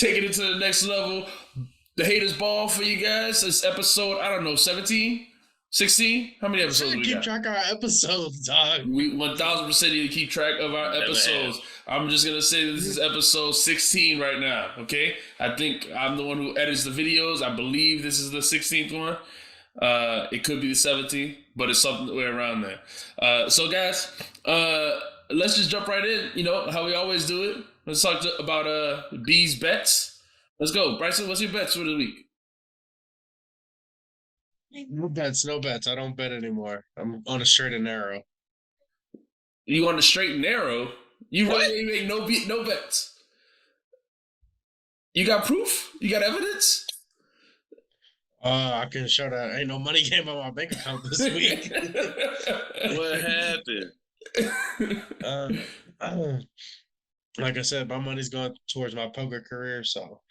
taking it to the next level. The haters ball for you guys. It's episode, I don't know, 17? 16? How many episodes we keep got? track of our episodes, dog. We 1000% need to keep track of our episodes. I'm just gonna say that this is episode 16 right now. Okay, I think I'm the one who edits the videos. I believe this is the 16th one. It could be the 17th, but it's somewhere around there. So guys, let's just jump right in. You know how we always do it. Let's talk about B's bets. Let's go, Bryson. What's your bets for the week? No bets. I don't bet anymore. I'm on a straight and narrow. You on the straight and narrow? You really make no bets? You got proof? You got evidence? I can show that ain't no money came out of my bank account this week. What happened? Like I said, my money's going towards my poker career, so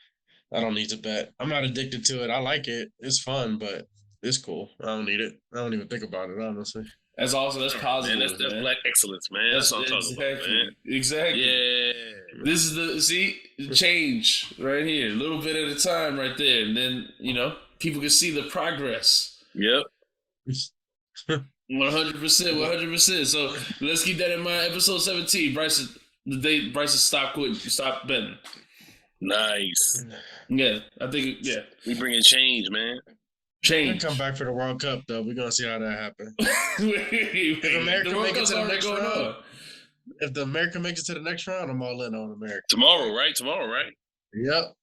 I don't need to bet. I'm not addicted to it. I like it. It's fun, but it's cool. I don't need it. I don't even think about it, honestly. That's awesome. That's positive. Man, that's black excellence, man. That's what I'm talking about, man. Exactly. Yeah. This is the change right here. A little bit at a time right there. And then, people can see the progress. Yep. 100%. So let's keep that in mind. Episode 17, the day Bryson stopped betting. Nice. Yeah, I think, We bringing change, man. Change. Come back for the World Cup, though. We're gonna see how that happens. If America makes it to the next round, if the America makes it to the next round, I'm all in on America. Tomorrow, right? Yep.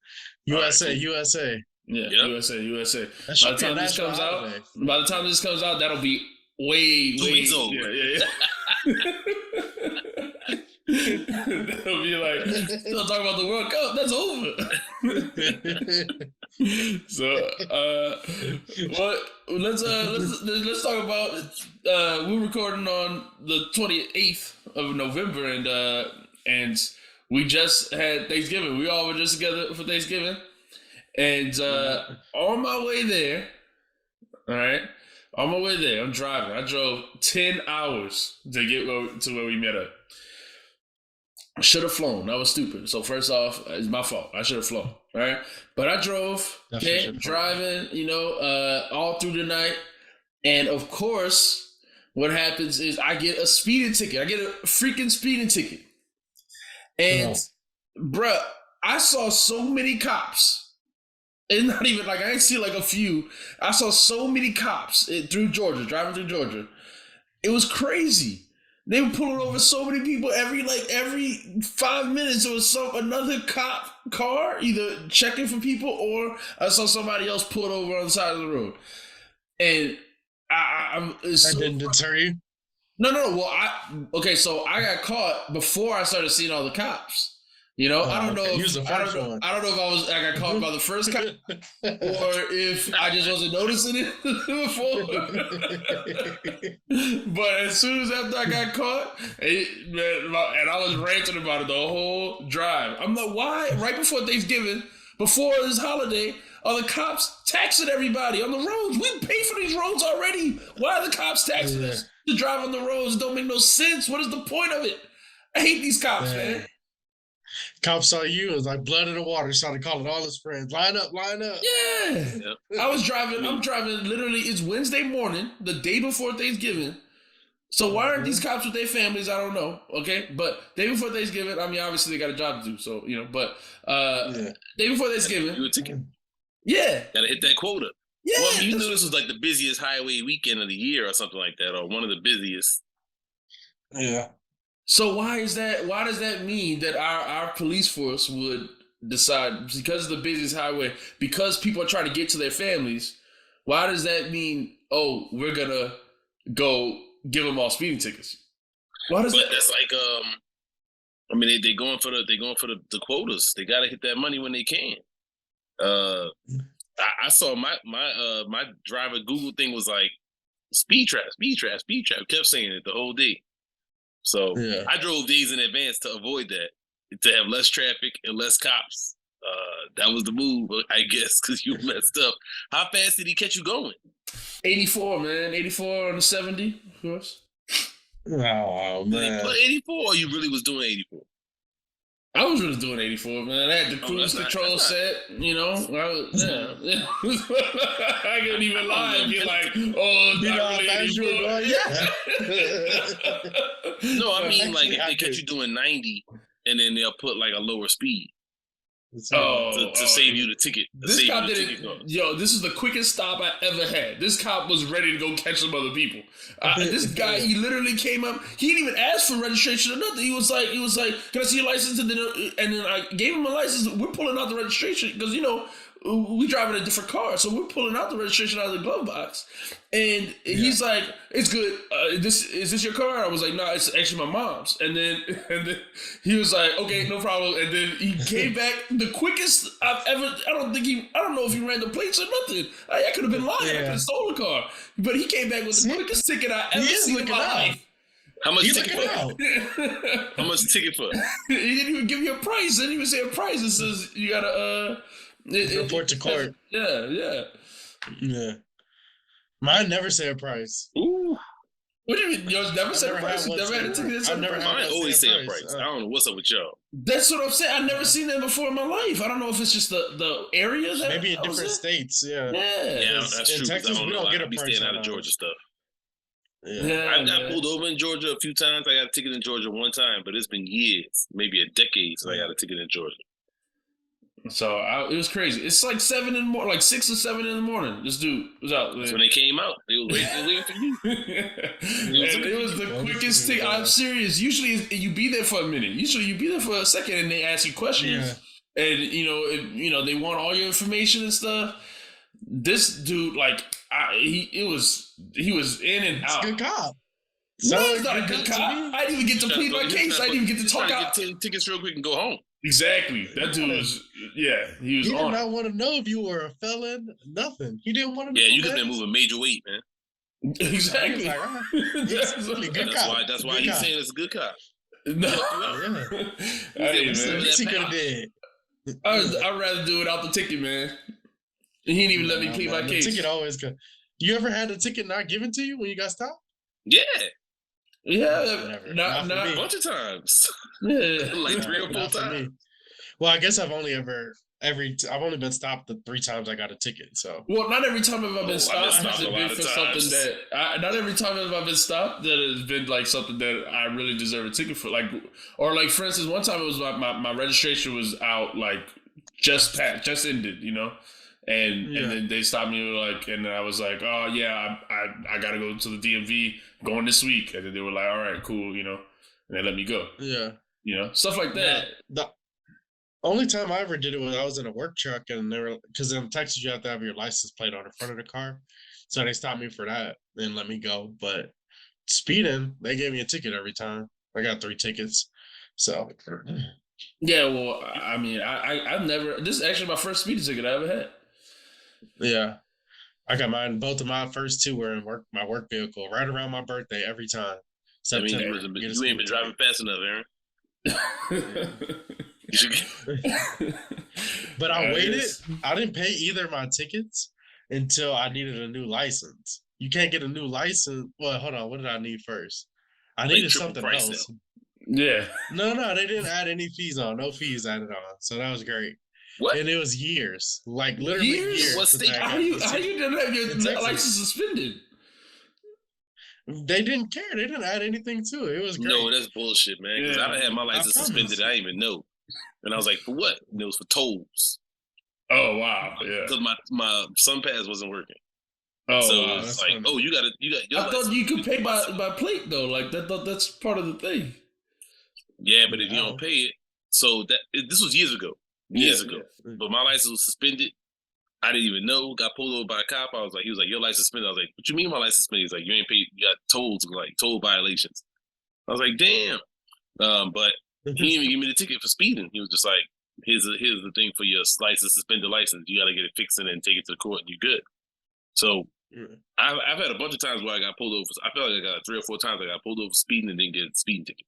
USA. Yeah, yep. USA. By the time this comes out, that'll be way old. Yeah. They'll be like, still talking about the World Cup. That's over. So, let's talk about. We're recording on the 28th of November, and we just had Thanksgiving. We all were just together for Thanksgiving, and on my way there, all right. On my way there, I'm driving. I drove 10 hours to get to where we met up. I should have flown. That was stupid. So first off, it's my fault. I should have flown. All right. But I drove, driving, all through the night. And of course, what happens is I get a speeding ticket. I get a freaking speeding ticket. And bruh, I saw so many cops. It's not even like I ain't see like a few. I saw so many cops driving through Georgia. It was crazy. They were pulling over so many people every 5 minutes. There was another cop car either checking for people, or I saw somebody else pulled over on the side of the road. And that didn't deter you? No. Well, so I got caught before I started seeing all the cops. I don't know if I got caught by the first cop or if I just wasn't noticing it before. But as soon as after I got caught, and I was ranting about it the whole drive. I'm like, why? Right before Thanksgiving, before this holiday, are the cops taxing everybody on the roads? We pay for these roads already. Why are the cops taxing us to drive on the roads? It don't make no sense. What is the point of it? I hate these cops, man. Cops saw you, it was like blood in the water, started calling all his friends. Line up. Yeah. Yep. I'm driving literally, it's Wednesday morning, the day before Thanksgiving. So why aren't these cops with their families? I don't know. Okay. But day before Thanksgiving, I mean, obviously they got a job to do. So, day before Thanksgiving. You a ticket. Yeah. Gotta hit that quota. Yeah. Well, I mean, you knew this was like the busiest highway weekend of the year or something like that, or one of the busiest. Yeah. So why does that mean that our police force would decide, because of the busiest highway, because people are trying to get to their families, why does that mean, we're gonna go give them all speeding tickets? That's like I mean they going for the quotas. They gotta hit that money when they can. I saw my driver Google thing was like speed trap. Kept saying it the whole day. So I drove days in advance to avoid that, to have less traffic and less cops. That was the move, I guess, because you messed up. How fast did he catch you going? 84, man. 84 on the 70, of course. Oh, man. Did he put 84 or you really was doing 84? I was really doing 84, man. I had the cruise control set, you know. Yeah. I couldn't even lie and be like, oh, it's not really 84. No, I mean, like, if they catch you doing 90 and then they'll put like a lower speed. To save you the ticket. This cop didn't. Yo, this is the quickest stop I ever had. This cop was ready to go catch some other people. This guy, he literally came up. He didn't even ask for registration or nothing. He was like, "Can I see your license?" And then I gave him a license. We're pulling out the registration because we driving a different car, so we're pulling out the registration out of the glove box. And he's like, "It's good. Is this your car?" I was like, "No, it's actually my mom's." And then he was like, "Okay, no problem." And then he came back the quickest I've ever. I don't know if he ran the plates or nothing. I could have been lying. I could have stole the car, but he came back with the quickest ticket I ever seen in my life. How much ticket for? How much ticket for? He didn't even give you a price. He didn't even say a price. It says you gotta report to court. Yeah. Mine never say a price. Ooh. What do you mean? You never said a price? You never had a ticket? Mine always say a price. I don't know what's up with y'all. That's what I'm saying. I've never seen that before in my life. I don't know if it's just the area. Maybe in different states. Yeah, that's true. In Texas, we don't get a price. I be staying out of Georgia stuff. Yeah, I got pulled over in Georgia a few times. I got a ticket in Georgia one time, but it's been years, maybe a decade since I got a ticket in Georgia. So it was crazy. It's like 7 in the morning, like 6 or 7 in the morning. This dude was out. That's when they came out. They was waiting for you. It was the quickest thing. I'm serious. Usually you be there for a minute. Usually you be there for a second and they ask you questions. Yeah. And they want all your information and stuff. This dude, like, he was in and out. He's a good cop. No, he's not a good cop. I didn't even get to plead my case. I didn't even get to talk out. Get tickets real quick and go home. Exactly. That dude was, he was He did on. not want to know if you were a felon. Nothing. He didn't want to know. Yeah, you could have been moving major weight, man. Exactly. That's why he's saying it's a good cop. No. Hey, man. He could have did. I'd rather do it without the ticket, man. He didn't even let me plead my case. The ticket always good. You ever had a ticket not given to you when you got stopped? Yeah. Yeah, not a bunch of times. Yeah, like 3 or 4 times. Well, I guess I've only been stopped the 3 times I got a ticket. So, well, not every time have I been stopped. Has it been for something that not every time have I been stopped that has been like something that I really deserve a ticket for. Like, or like for instance, one time it was my registration was out, like just ended, And then they stopped me and I was like, oh yeah, I gotta go to the DMV going this week. And then they were like, all right, cool, and they let me go. Yeah. Stuff like that. The only time I ever did it was I was in a work truck and they were, because in Texas you have to have your license plate on the front of the car. So they stopped me for that and let me go. But speeding, they gave me a ticket every time. I got 3 tickets. So yeah, well, I mean, I've never, this is actually my first speeding ticket I ever had. Yeah, I got mine. Both of my first 2 were in my work vehicle right around my birthday every time. September. You ain't been driving fast enough, Aaron. But I waited. I didn't pay either of my tickets until I needed a new license. You can't get a new license. Well, hold on. What did I need first? I needed something else. Yeah. No, they didn't add any fees on. No fees added on. So that was great. What? And it was years, like literally years. What state? How you didn't have your license suspended? They didn't care. They didn't add anything to it. It was great. No, that's bullshit, man. Because I done had my license suspended. I didn't even know, and I was like, "For what?" And it was for tolls. Oh wow! Yeah. Because my SunPass wasn't working. Oh, so wow, it's like, funny. You got. I thought you could pay by plate though. Like that's part of the thing. Yeah, but if you don't pay it, so this was years ago. But my license was suspended. I didn't even know. Got pulled over by a cop. He was like, your license suspended. I was like, what you mean my license suspended? He's like, you ain't paid. You got tolls, like toll violations. I was like, damn. But he didn't even give me the ticket for speeding. He was just like, here's the thing for your license, suspended license. You got to get it fixed and then take it to the court and you're good. So I've had a bunch of times where I got pulled over. I feel like I got 3 or 4 times I got pulled over for speeding and didn't get a speeding ticket.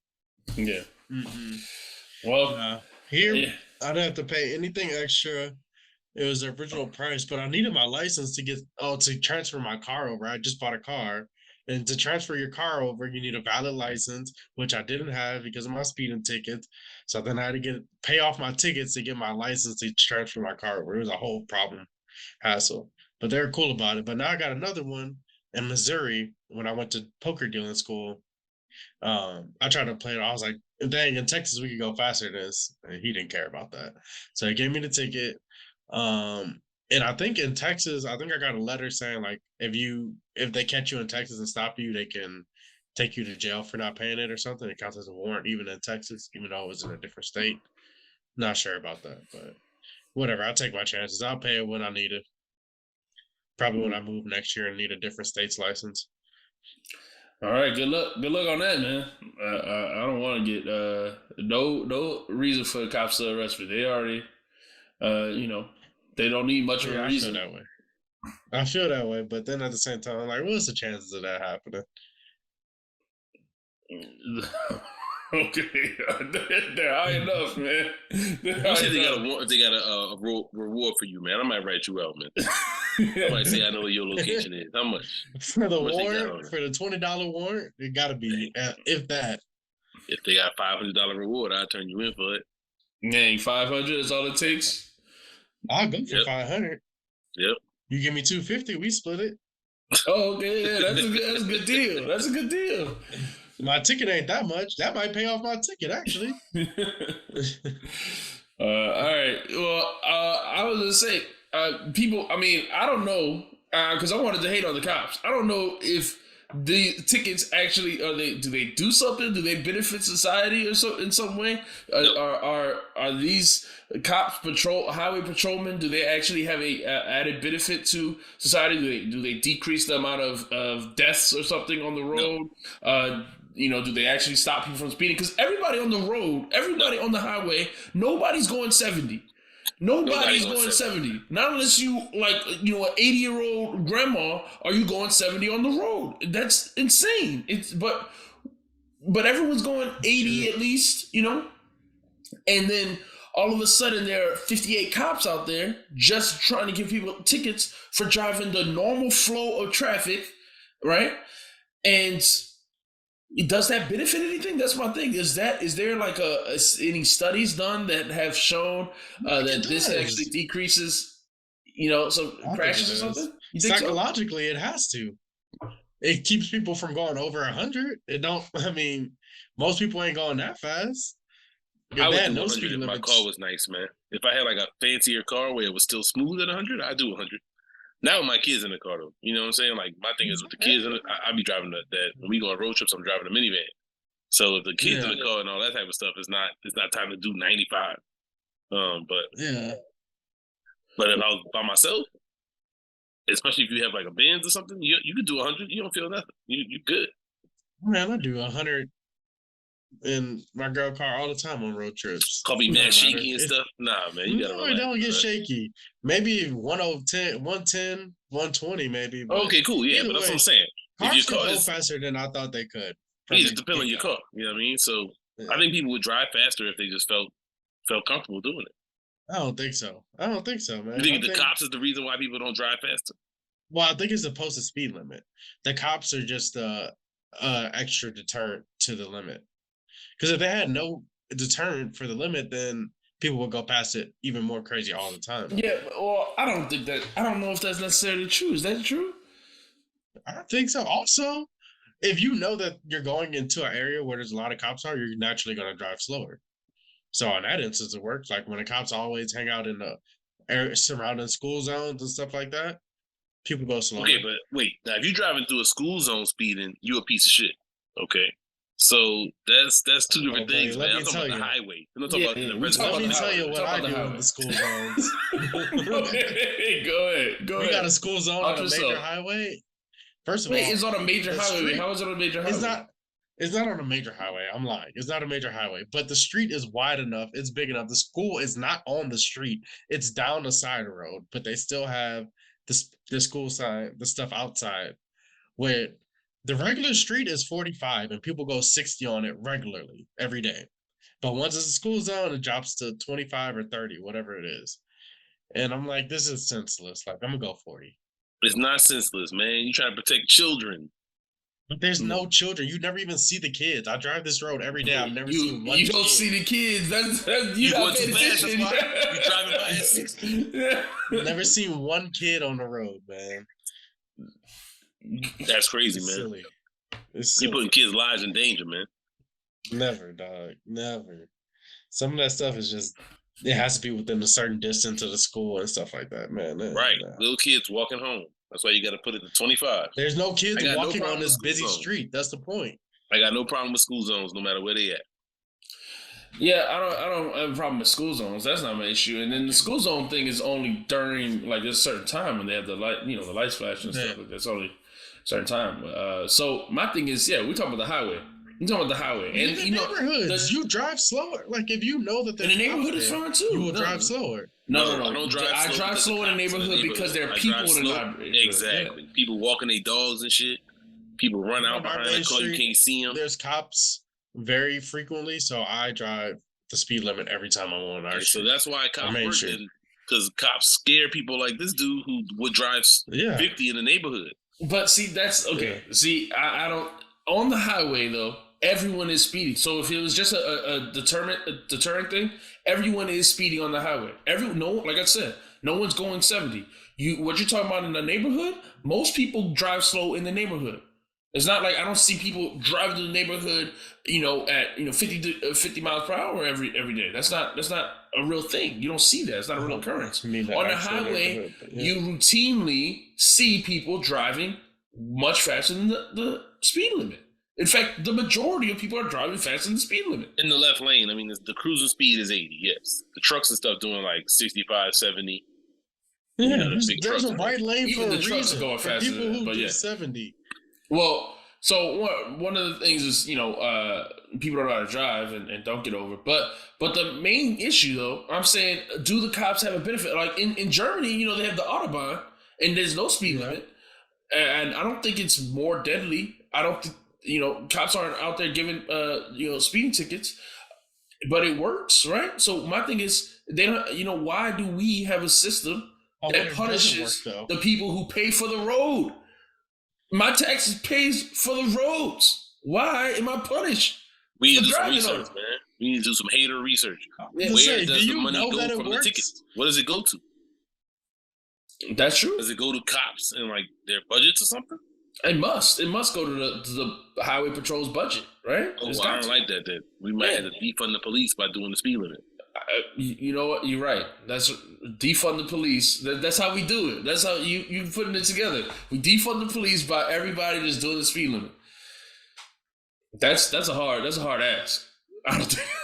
Yeah. Mm-hmm. Well, here I didn't have to pay anything extra. It was the original price, but I needed my license to transfer my car over. I just bought a car, And to transfer your car over, you need a valid license, which I didn't have because of my speeding tickets. So then I had to pay off my tickets to get my license to transfer my car over. It was a whole problem, hassle. But they're cool about it. But now I got another one in Missouri when I went to poker dealing school. I tried to play it. I was like, dang, in Texas we could go faster than this. And he didn't care about that. So he gave me the ticket. And I think in Texas, I think I got a letter saying like if they catch you in Texas and stop you, they can take you to jail for not paying it or something. It counts as a warrant even in Texas, even though it was in a different state. Not sure about that, but whatever. I'll take my chances. I'll pay it when I need it. Probably when I move next year and need a different state's license. All right, good luck. Good luck on that, man. I don't want to get no reason for the cops to arrest me. They already, they don't need much of a reason. I feel that way, but then at the same time, I'm like, what's the chances of that happening? Okay, they're high enough, man. They got a reward for you, man. I might write you out, man. I might say I know where your location is. How much? For the warrant, for the $20 warrant, it got to be if that. If they got $500 reward, I'll turn you in for it. Dang, 500 is all it takes. I'll go for 500. Yep. You give me 250, we split it. Oh, okay, yeah, that's a good deal. That's a good deal. My ticket ain't that much. That might pay off my ticket, actually. All right. Well, I was gonna say, people. I mean, I don't know because I wanted to hate on the cops. I don't know if the tickets actually do they do something? Do they benefit society or so in some way? Are these cops highway patrolmen? Do they actually have a added benefit to society? Do they decrease the amount of deaths or something on the road? No. Do they actually stop people from speeding? Because everybody on the road, everybody on the highway, nobody's going 70. Nobody's going 70. Not unless you an 80-year-old grandma, are you going 70 on the road? That's insane. But everyone's going 80 at least, And then all of a sudden there are 58 cops out there just trying to give people tickets for driving the normal flow of traffic, right? And does that benefit anything? That's my thing. Is there like any studies done that have shown that this actually decreases, some crashes or something? Psychologically, it has to. It keeps people from going over 100. It don't. I mean, most people ain't going that fast. I would do 100 if my car was nice, man. If I had like a fancier car where it was still smooth at 100, I'd do 100. Not with my kids in the car, though. You know what I'm saying? Like, my thing is with the kids in it, I be driving that. When we go on road trips, I'm driving a minivan. So if the kids in the car and all that type of stuff, it's not time to do 95. But if I was by myself, especially if you have like a Benz or something, you could do 100. You don't feel nothing. You good. Man, I do 100 in my girl car all the time on road trips. Call me mad shaky and stuff. Nah, man, you gotta relax. Don't get shaky. Maybe 110, 120 maybe. Okay, cool. Yeah, but that's what I'm saying. Cars can go faster than I thought they could. It just depends on your car. You know what I mean? So I think people would drive faster if they just felt comfortable doing it. I don't think so, man. You think the cops is the reason why people don't drive faster? Well, I think it's the posted speed limit. The cops are just extra deterrent to the limit. Because if they had no deterrent for the limit, then people would go past it even more crazy all the time. Yeah, well, I don't know if that's necessarily true. Is that true? I don't think so. Also, if you know that you're going into an area where there's a lot of cops you're naturally going to drive slower. So in that instance, it works. Like when the cops always hang out in the area surrounding school zones and stuff like that, people go slower. Okay, but wait. Now, if you're driving through a school zone speeding, you're a piece of shit. Okay. So that's two different things, man. I'm talking about the highway. I'm not talking about the residential. Let me tell you what I do in the school zones. Go ahead. We got a school zone on a major highway. First of all, it's on a major highway. How is it on a major highway? It's not on a major highway. I'm lying. It's not a major highway, but the street is wide enough. It's big enough. The school is not on the street. It's down the side of the road, but they still have the school sign, the stuff outside where the regular street is 45 and people go 60 on it regularly every day. But once it's a school zone, it drops to 25 or 30, whatever it is. And I'm like, this is senseless. Like, I'm going to go 40. It's not senseless, man. You trying to protect children. But there's no children. You never even see the kids. I drive this road every day. I've never seen one. You don't kid. see the kids. That's you going not too paying fast. That's attention. why you driving by at 60. Yeah. Never seen one kid on the road, man. That's crazy, It's man. silly. It's You silly. putting kids' lives in danger, man. Never, dog. Never. Some of that stuff is just. It has to be within a certain distance of the school and stuff like that, man. Right. Nah. Little kids walking home. That's why you got to put it to 25. There's no kids I got no walking problem on this with busy school zone. street. That's the point. I got no problem with school zones, no matter where they at. Yeah, I don't have a problem with school zones. That's not my issue. And then the school zone thing is only during like a certain time when they have the light, the lights flashing and stuff. Yeah. Like that's only a certain time. So my thing is, yeah, we're talking about the highway. We're talking about the highway, In and the you know, neighborhoods, you drive slower. Like if you know that in there's the neighborhood cops is there, fine too. you will No. drive slower. No. I don't drive. I drive because slow in the of cops neighborhood because there are I people drive in the slow. neighborhood. Exactly. People walking their dogs and shit. People run out On our behind the main car. You street, can't see them. There's cops very frequently, so I drive the speed limit every time I'm on our So street. that's why cops main work street. because cops scare people like this dude who would drive Yeah. 50 in the neighborhood. But see, that's okay. Yeah. See, I don't on the highway though. Everyone is speeding. So if it was just a deterrent thing, everyone is speeding on the highway. Like I said, no one's going 70. What you're talking about in the neighborhood? Most people drive slow in the neighborhood. It's not like I don't see people drive to the neighborhood, at 50 miles per hour every day. That's not a real thing. You don't see that. It's not a real occurrence. I mean, that On the actual highway, neighborhood, but yeah. you routinely see people driving much faster than the speed limit. In fact, the majority of people are driving faster than the speed limit. In the left lane, I mean, the cruising speed is 80, yes. The trucks and stuff doing like 65, 70. Yeah, the there's big a trucks. right lane Even for a the trucks are reason. going For faster people than that, who but do yeah. 70. Well, so one of the things is, people don't know how to drive and don't get over. But the main issue, though, I'm saying, do the cops have a benefit? Like in Germany, they have the Autobahn, and there's no speed limit. And I don't think it's more deadly. I don't think, cops aren't out there giving, speeding tickets. But it works, right? So my thing is, they don't, why do we have a system Oh, that it punishes doesn't work, the people who pay for the road? My taxes pays for the roads. Why am I punished? We need to do some driving research, on. man. We need to do some hater research. Yeah, Where say, does do the you money know go that it from the works? tickets? What does it go to? That's true. Does it go to cops and like their budgets or something? It must go to the highway patrol's budget, right? Oh, It's I got don't to. like that. Then we might have to defund the police by doing the speed limit. You know what? You're right. That's defund the police. That's how we do it. That's how you putting it together. We defund the police by everybody just doing the speed limit. That's a hard ask. I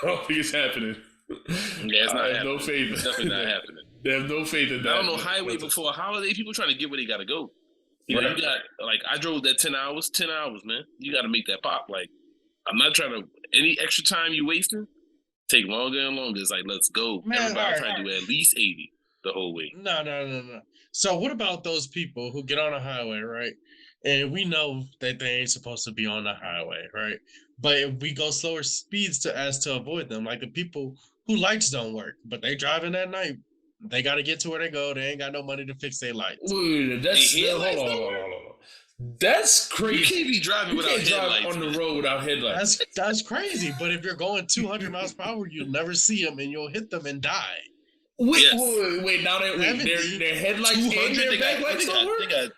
don't think it's happening. Yeah, it's not I have happening. no faith. It's definitely not happening. They have no faith in that. I don't know, highway before a holiday, people trying to get where they gotta go. You know, Right. you got like I drove that 10 hours, man. You gotta make that pop. Like, I'm not trying to any extra time you wasting, take longer and longer. It's like, let's go. Man, Everybody alright, trying to do at least 80 the whole way. No. So what about those people who get on a highway, right? And we know that they ain't supposed to be on the highway, right? But if we go slower speeds to avoid them, like the people who lights don't work, but they driving at night, they got to get to where they go. They ain't got no money to fix their lights. Wait, that's Hey, headlights hold don't on. That's You crazy. can't be driving You without can't drive headlights. on the road without headlights. That's crazy. But if you're going 200 miles per hour, you'll never see them and you'll hit them and die. Wait, Yes. wait. Now their 70, headlights and 200, their they got, backlights they don't got, work. they got,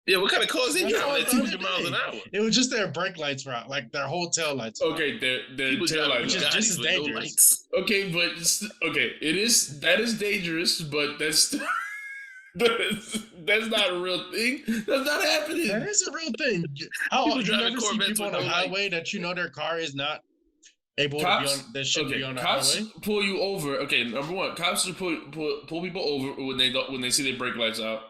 yeah, what kind of cars they That's driving all at the other 200 miles an day. hour? It was just their brake lights were out, like their whole tail lights. were out. Okay, their People tail driving lights. Which is Bugattis just as with no dangerous. lights. Okay, but that is dangerous, but that's that's not a real thing. That's not happening. That is a real thing. How People you driving never see Corvettes people on with the no highway that you know their car is not able Cops, to be on. That shouldn't be on the cops highway. pull you over. Okay, number one, cops should pull people over when they see their brake lights out.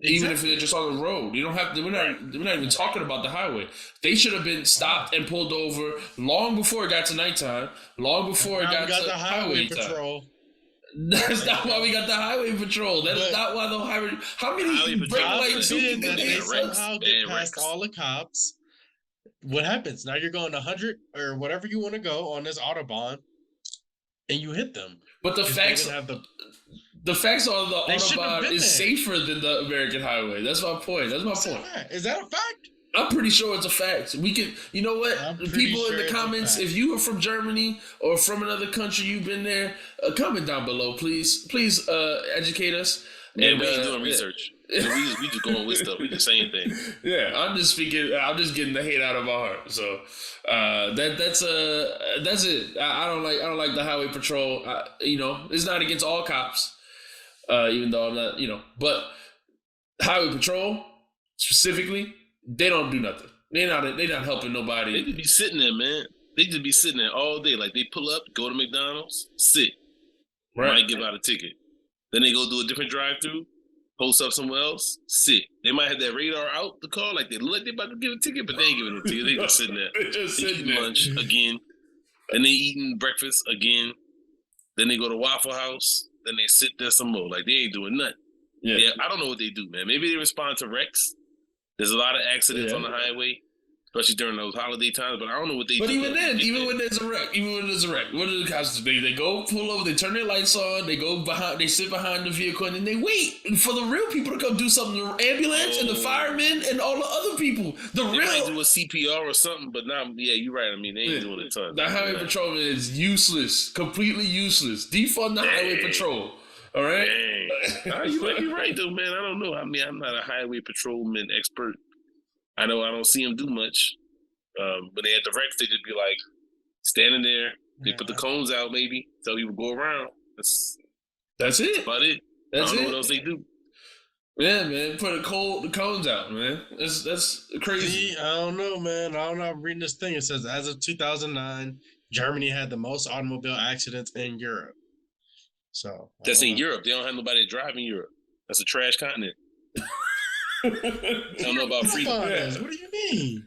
Even if they're just on the road, you don't have to. We're not even talking about the highway. They should have been stopped and pulled over long before it got to nighttime. Long before it Now got we got to the highway time. patrol. That's not why we got the highway patrol. That is But- not why the highway. How many Highway brake patrol- God lights do you forbid think that they they have? Rex, somehow man, get past Rex. all the cops. What happens? Now you're going 100 or whatever you want to go on this Autobahn, and you hit them. But the 'Cause they facts, didn't have the the facts are the They shouldn't have Autobahn been is there. safer than the American highway. That's my point. That's my point. Is that a fact? I'm pretty sure it's a fact. We could, you know what? People in the comments, if you are from Germany or from another country, you've been there, comment down below, please. Please educate us. Man, and we ain't doing research. We just going with stuff. We just saying things. Yeah, I'm just speaking. I'm just getting the hate out of my heart. So that's it. I don't like the highway patrol. It's not against all cops, even though I'm not. But highway patrol specifically, they don't do nothing. They not helping nobody. They just be sitting there, man. They just be sitting there all day. Like they pull up, go to McDonald's, sit, right. Might give out a ticket. Then they go do a different drive-through, post up somewhere else, sit. They might have that radar out the car, like they look like they about to give a ticket, but they ain't giving a ticket. They just sitting there. They just sitting there. Lunch again. Then they eating breakfast again. Then they go to Waffle House. Then they sit there some more. Like they ain't doing nothing. Yeah, I don't know what they do, man. Maybe they respond to wrecks. There's a lot of accidents on the highway, especially during those holiday times. But I don't know what they do. But even then, when there's a wreck, what do the cops do? They go pull over, they turn their lights on, they go behind, they sit behind the vehicle, and then they wait for the real people to come do something. The ambulance and the firemen and all the other people. They might do a CPR or something, but now, you're right. I mean, they ain't doing a ton. The highway patrolman is useless, completely useless. Defund the highway patrol. All right. You might be right though, man. I don't know. I mean, I'm not a highway patrolman expert. I know I don't see them do much. When they at the wrecks, they just be like standing there. They put the cones out, maybe tell people go around. That's it. That's about it. I don't know what else they do. Yeah, man. Put the cones out, man. That's crazy. See, I don't know, man. I don't know. I'm reading this thing. It says as of 2009, Germany had the most automobile accidents in Europe. So that's in Europe. They don't have nobody to drive in Europe. That's a trash continent. They don't know about freedom. What do you mean?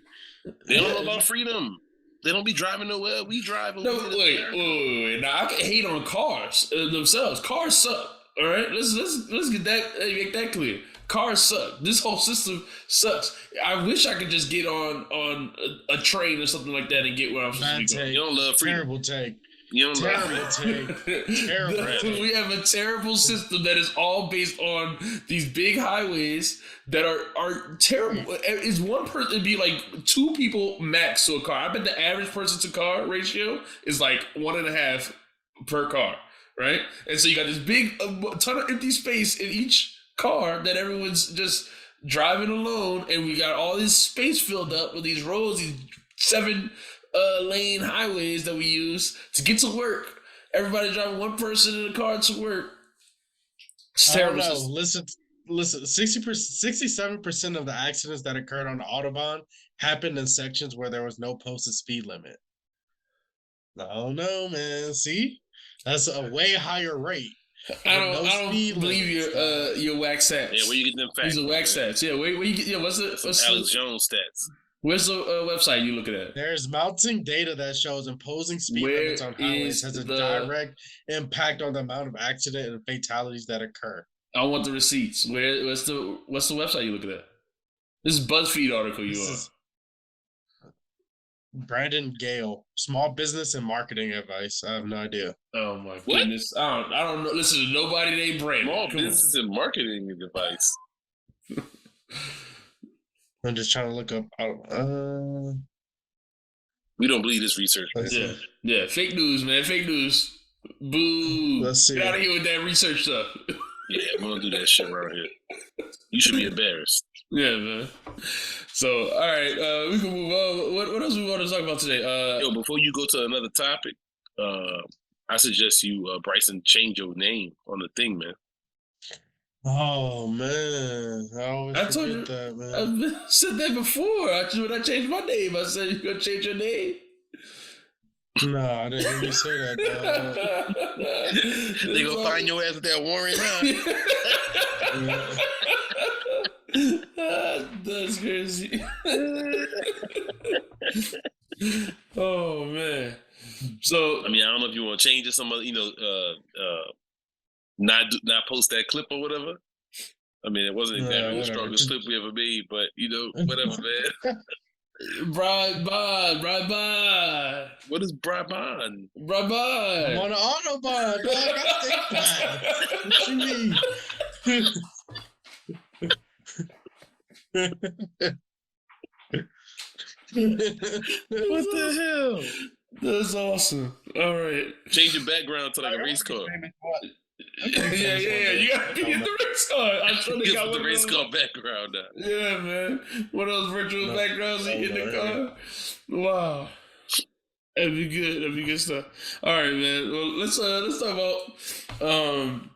They don't know about freedom. They don't be driving nowhere. We drive. Wait. Now I can hate on cars themselves. Cars suck. All right, let's get that make that clear. Cars suck. This whole system sucks. I wish I could just get on a train or something like that and get where I'm supposed to be. You don't love freedom. Terrible take. Terrible. We have a terrible system that is all based on these big highways that are terrible. Is one person, it'd be like 2 people max to a car. I bet the average person to car ratio is like 1.5 per car, right? And so you got this big ton of empty space in each car that everyone's just driving alone, and we got all this space filled up with these roads, these 7 lane highways that we use to get to work. Everybody driving one person in a car to work. It's terrible. Listen. 67% of the accidents that occurred on the Autobahn happened in sections where there was no posted speed limit. I don't know, man. See, that's a way higher rate. I don't believe your whack stats. Yeah, where you get them facts? These are whack stats. Yeah, where you get? Yeah, what's Alex Jones stats? Where's the website you looking at? There's mounting data that shows imposing speed limits on highways has a direct impact on the amount of accident and fatalities that occur. I want the receipts. What's the website you looking at? This is BuzzFeed article Brandon Gale, small business and marketing advice. I have no idea. Oh my goodness! I don't know. Listen to nobody named Brandon. Small business and marketing advice. I'm just trying to look up. We don't believe this research. Yeah. Fake news, man. Fake news. Boo. Let's see. Get out of here with that research stuff. Yeah, we don't do that shit around here. You should be embarrassed. Yeah, man. So, all right, we can move on. What else we want to talk about today? Yo, before you go to another topic, I suggest you, Bryson, change your name on the thing, man. Oh man, I always forget that, man. I said that before. When I changed my name, I said you're gonna change your name. No, I didn't hear you say that. They gonna find your ass with that warrant, huh? That's crazy. Oh man. So I mean, I don't know if you want to change it. Some other, not post that clip or whatever. I mean, it wasn't exactly the strongest clip we ever made, but whatever, man. Bribon. What is Bribon? Bribon. I'm on an Autobahn, dog. I think that. What you mean? What the hell? That's awesome. All right. Change your background to like a race car. Yeah. You gotta get the race car. I'm sure they Get got the one race of car those. background now. Yeah, man. One of those virtual backgrounds in the car. Wow. That'd be good. That'd be good stuff. All right, man. Well, let's talk about